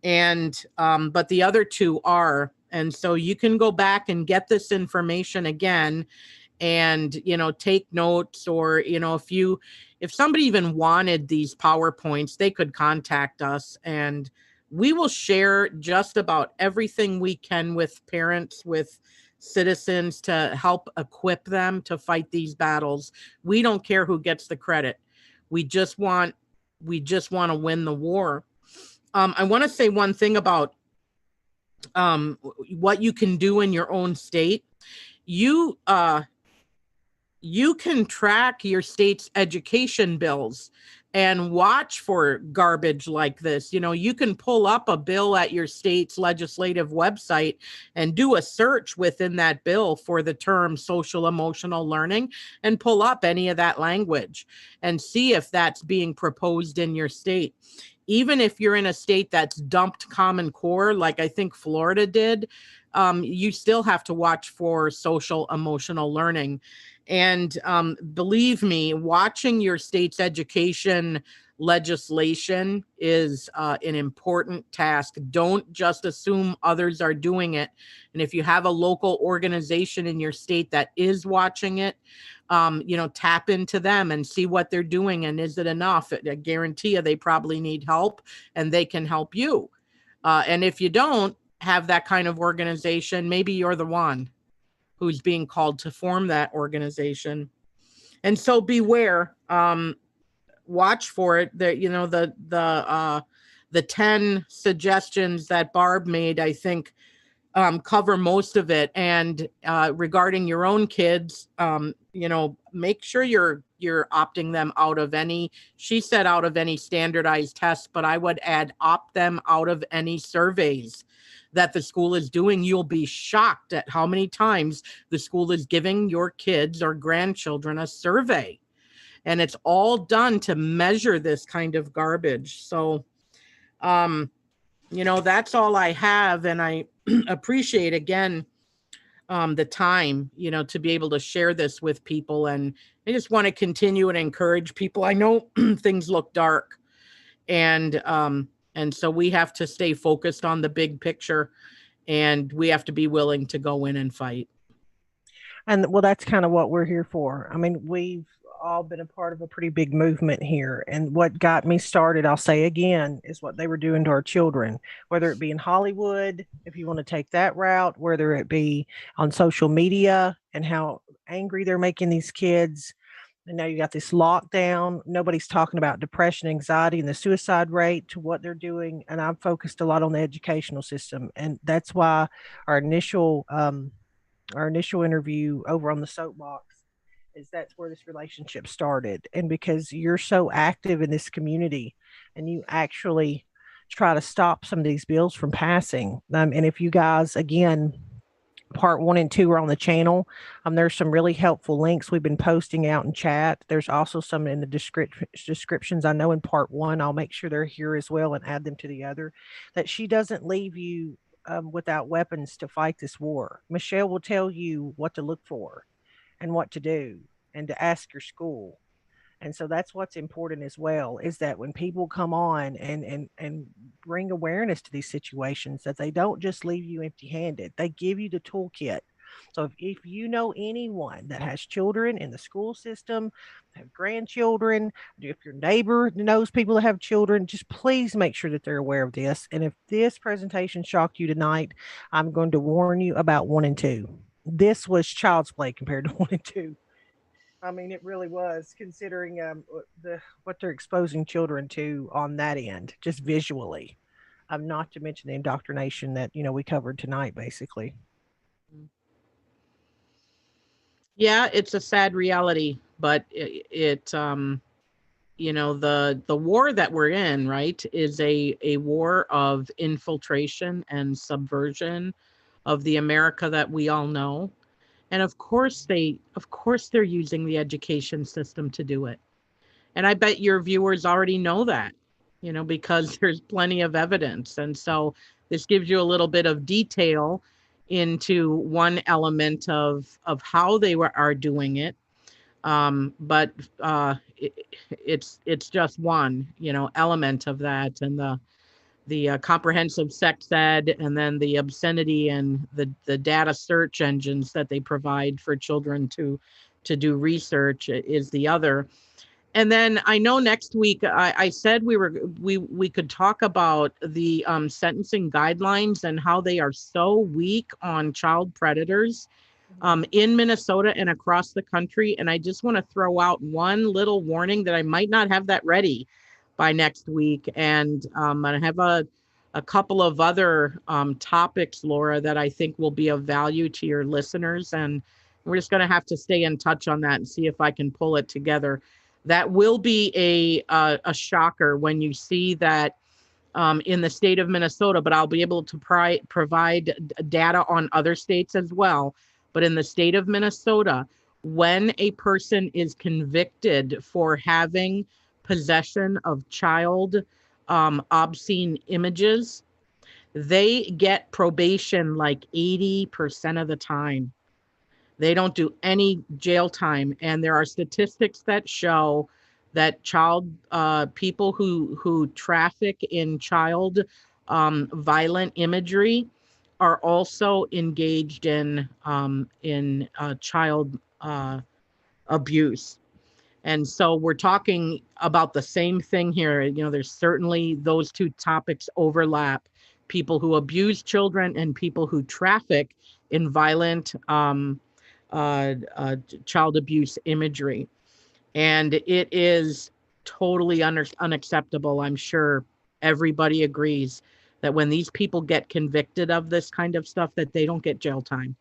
B: and but the other 2 are. And so you can go back and get this information again. and, take notes, or, if somebody even wanted these PowerPoints, they could contact us, and we will share just about everything we can with parents, with citizens, to help equip them to fight these battles. We don't care who gets the credit. We just want to win the war. I want to say one thing about what you can do in your own state. You can track your state's education bills and watch for garbage like this. You can pull up a bill at your state's legislative website and do a search within that bill for the term social emotional learning, and pull up any of that language and see if that's being proposed in your state. Even if you're in a state that's dumped Common Core, like I think Florida did, you still have to watch for social emotional learning. And believe me, watching your state's education legislation is an important task. Don't just assume others are doing it. And if you have a local organization in your state that is watching it, tap into them and see what they're doing. And is it enough? I guarantee you they probably need help, and they can help you. And if you don't have that kind of organization, maybe you're the one who's being called to form that organization. And so beware, watch for it. The 10 suggestions that Barb made, I think, cover most of it. And regarding your own kids, make sure you're opting them out of any, she said out of any standardized tests, but I would add opt them out of any surveys that the school is doing. You'll be shocked at how many times the school is giving your kids or grandchildren a survey. And it's all done to measure this kind of garbage. So, that's all I have. And I appreciate, again, the time, to be able to share this with people. And I just want to continue and encourage people. I know things look dark, and so we have to stay focused on the big picture, and we have to be willing to go in and fight.
A: And well, that's kind of what we're here for. I mean, we've all been a part of a pretty big movement here. And what got me started, I'll say again, is what they were doing to our children, whether it be in Hollywood, if you want to take that route, whether it be on social media and how angry they're making these kids. And now you got this lockdown. Nobody's talking about depression, anxiety, and the suicide rate to what they're doing. And I'm focused a lot on the educational system. And that's why our initial interview over on the soapbox is that's where this relationship started. And because you're so active in this community and you actually try to stop some of these bills from passing. And if you guys, again, part 1 and 2 are on the channel. There's some really helpful links we've been posting out in chat. There's also some in the descriptions. I know in part 1, I'll make sure they're here as well and add them to the other, that she doesn't leave you without weapons to fight this war. Michele will tell you what to look for and what to do and to ask your school. And so that's what's important as well, is that when people come on and bring awareness to these situations, that they don't just leave you empty handed. They give you the toolkit. So if you know anyone that has children in the school system, have grandchildren, if your neighbor knows people that have children, just please make sure that they're aware of this. And if this presentation shocked you tonight, I'm going to warn you about 1 and 2. This was child's play compared to 1 and 2. I mean, it really was, considering what they're exposing children to on that end, just visually. Not to mention the indoctrination that we covered tonight, basically.
B: Yeah, it's a sad reality, but the war that we're in, right, is a war of infiltration and subversion of the America that we all know. And of course they're using the education system to do it. And I bet your viewers already know that, because there's plenty of evidence. And so this gives you a little bit of detail into one element of how they are doing it. But it's just one, element of that. And comprehensive sex ed, and then the obscenity and the data search engines that they provide for children to do research is the other. And then I know next week I said we could talk about the sentencing guidelines and how they are so weak on child predators in Minnesota and across the country. And I just want to throw out one little warning that I might not have that ready by next week. And I have a couple of other topics, Laura, that I think will be of value to your listeners. And we're just going to have to stay in touch on that and see if I can pull it together. That will be a shocker when you see that in the state of Minnesota, but I'll be able to provide data on other states as well. But in the state of Minnesota, when a person is convicted for having possession of child obscene images, they get probation like 80% of the time. They don't do any jail time. And there are statistics that show that people who traffic in child violent imagery are also engaged in child abuse. And so we're talking about the same thing here. You know, there's certainly those two topics overlap: people who abuse children and people who traffic in violent child abuse imagery. And it is totally unacceptable. I'm sure everybody agrees that when these people get convicted of this kind of stuff, that they don't get jail time.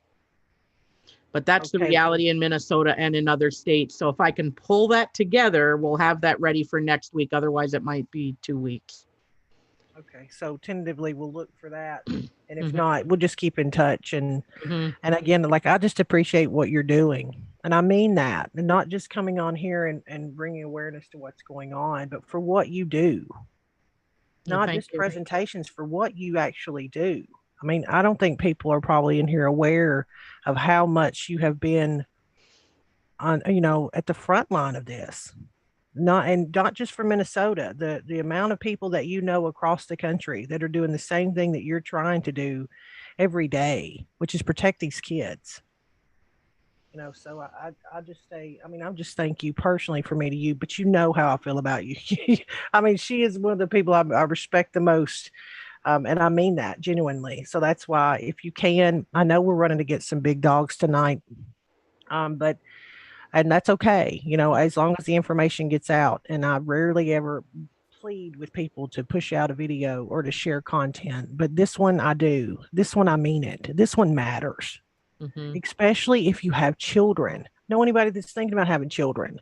B: But that's the reality in Minnesota and in other states. So if I can pull that together, we'll have that ready for next week. Otherwise, it might be 2 weeks.
A: Okay, so tentatively we'll look for that, and if not, we'll just keep in touch. And again, like, I just appreciate what you're doing, and I mean that, and not just coming on here and bringing awareness to what's going on, but for what you do, not just presentations, for what you actually do. I mean, I don't think people are probably in here aware of how much you have been on, at the front line of this. Not just for Minnesota, the amount of people that across the country that are doing the same thing that you're trying to do every day, which is protect these kids. So I just say, I mean, I'll just thank you personally for me to you, but you know how I feel about you. I mean, she is one of the people I respect the most. And I mean that genuinely. So that's why, if you can, I know we're running to get some big dogs tonight. And that's okay, as long as the information gets out. And I rarely ever plead with people to push out a video or to share content. But this one I do. This one, I mean it. This one matters, especially if you have children. Know anybody that's thinking about having children?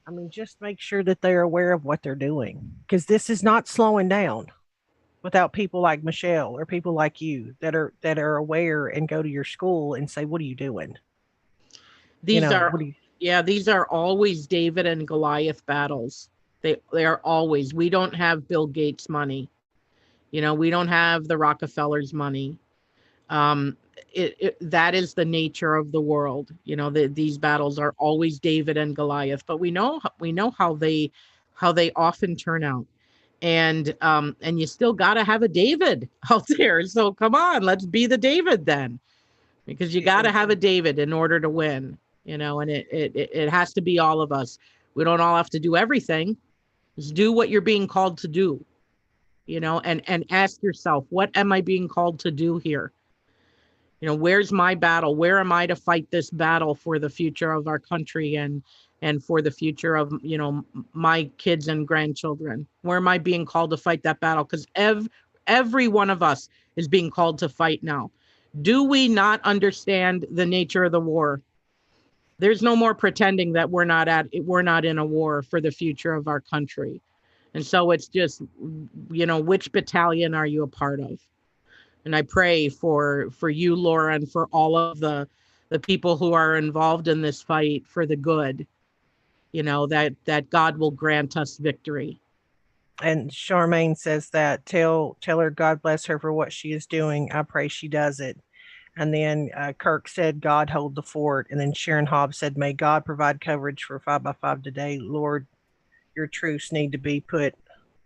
A: I mean, just make sure that they're aware of what they're doing, because this is not slowing down without people like Michele or people like you that are aware and go to your school and say, what are you doing?
B: These are always David and Goliath battles. They are always. We don't have Bill Gates money. We don't have the Rockefellers money. That is the nature of the world. These battles are always David and Goliath. But we know how they often turn out. And you still got to have a David out there. So come on, let's be the David then, because you got to have a David in order to win. And it has to be all of us. We don't all have to do everything. Just do what you're being called to do, and ask yourself, what am I being called to do here? Where's my battle? Where am I to fight this battle for the future of our country and for the future of, my kids and grandchildren? Where am I being called to fight that battle? Because every one of us is being called to fight now. Do we not understand the nature of the war? There's no more pretending that we're not in a war for the future of our country. And so it's just, which battalion are you a part of? And I pray for you, Laura, and for all of the people who are involved in this fight for the good, that God will grant us victory.
A: And Charmaine says that tell her God bless her for what she is doing. I pray she does it. And then Kirk said, God hold the fort. And then Sharon Hobbs said, may God provide coverage for 5x5 today. Lord, your truths need to be put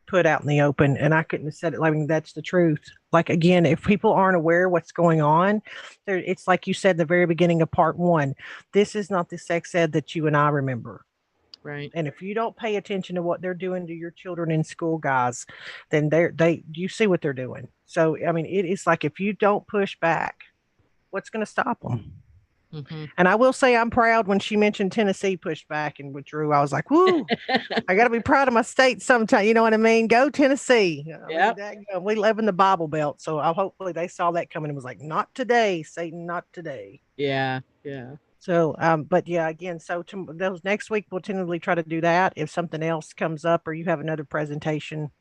A: put out in the open. And I couldn't have said it. I mean, that's the truth. Like, again, if people aren't aware what's going on, it's like you said in the very beginning of part one, this is not the sex ed that you and I remember.
B: Right.
A: And if you don't pay attention to what they're doing to your children in school, guys, then you see what they're doing. So, I mean, it is like, if you don't push back, what's going to stop them?
B: Mm-hmm.
A: And I will say I'm proud when she mentioned Tennessee pushed back and withdrew. I was like, whoo, I got to be proud of my state sometime. You know what I mean? Go Tennessee.
B: Yep.
A: We live in the Bible Belt. So hopefully they saw that coming and was like, not today, Satan, not today.
B: Yeah. Yeah.
A: So, but yeah, again, so those next week, we'll tentatively try to do that. If something else comes up or you have another presentation,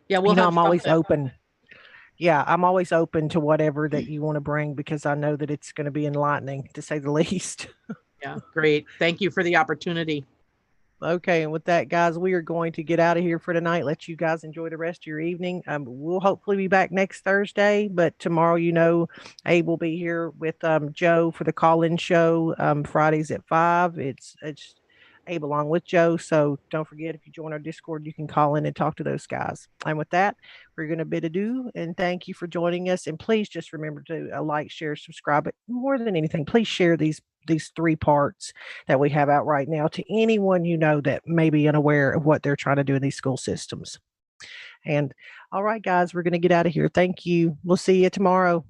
B: Yeah. We'll have
A: I'm always
B: something.
A: open. Yeah, I'm always open to whatever that you want to bring because I know that it's going to be enlightening, to say the least.
B: Yeah, great. Thank you for the opportunity.
A: Okay, and with that, guys, we are going to get out of here for tonight. Let you guys enjoy the rest of your evening. We'll hopefully be back next Thursday, but tomorrow, Abe will be here with Joe for the call-in show. Fridays at 5. It's Abe along with Joe. So don't forget, if you join our Discord, you can call in and talk to those guys. And with that, we're going to bid adieu and thank you for joining us. And please just remember to like, share, subscribe. But more than anything, please share these 3 parts that we have out right now to anyone that may be unaware of what they're trying to do in these school systems. And all right, guys, we're going to get out of here. Thank you. We'll see you tomorrow.